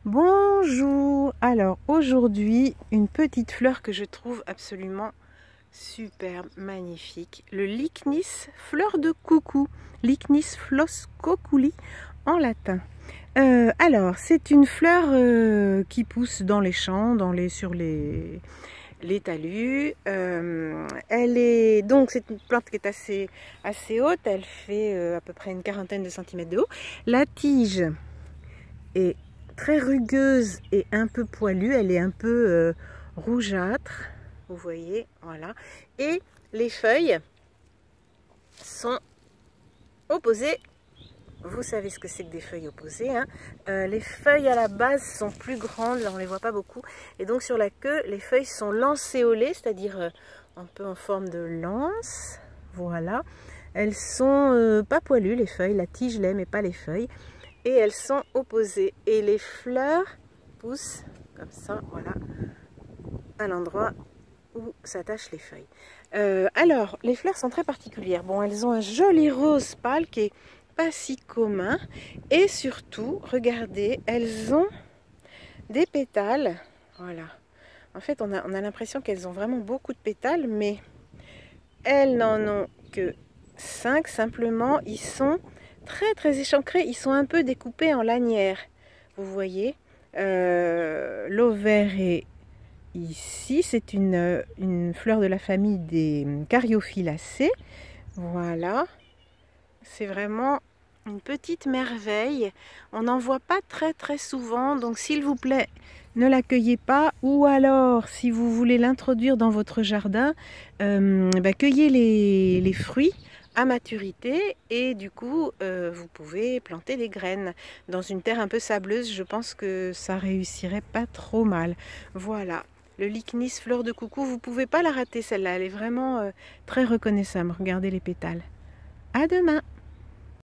Bonjour. Alors aujourd'hui, une petite fleur que je trouve absolument superbe, magnifique. Le Lychnis fleur de coucou. Lychnis floscoculi en latin. Alors, c'est une fleur qui pousse dans les champs, sur les talus. Elle est donc, c'est une plante qui est assez haute. Elle fait à peu près une quarantaine de centimètres de haut. La tige est très rugueuse et un peu poilue, elle est un peu rougeâtre, vous voyez, voilà. Et les feuilles sont opposées. Vous savez ce que c'est que des feuilles opposées, hein. Les feuilles à la base sont plus grandes, là on ne les voit pas beaucoup, et donc sur la queue, les feuilles sont lancéolées, c'est-à-dire un peu en forme de lance, voilà. Elles sont pas poilues les feuilles, la tige l'est mais pas les feuilles. Et elles sont opposées. Et les fleurs poussent comme ça, voilà, à l'endroit où s'attachent les feuilles. Alors, les fleurs sont très particulières. Bon, elles ont un joli rose pâle qui est pas si commun. Et surtout, regardez, elles ont des pétales. Voilà. En fait, on a l'impression qu'elles ont vraiment beaucoup de pétales, mais elles n'en ont que 5 simplement. Ils sont très échancrés, ils sont un peu découpés en lanières, vous voyez. L'ovaire est ici, c'est une fleur de la famille des Caryophyllacées, voilà. C'est vraiment une petite merveille, on n'en voit pas très souvent, donc s'il vous plaît, ne l'accueillez pas, ou alors si vous voulez l'introduire dans votre jardin, cueillez les fruits à maturité et du coup vous pouvez planter des graines dans une terre un peu sableuse. Je pense que ça réussirait pas trop mal. Voilà, le Lychnis fleur de coucou, vous pouvez pas la rater celle-là, elle est vraiment très reconnaissable. Regardez les pétales. À demain.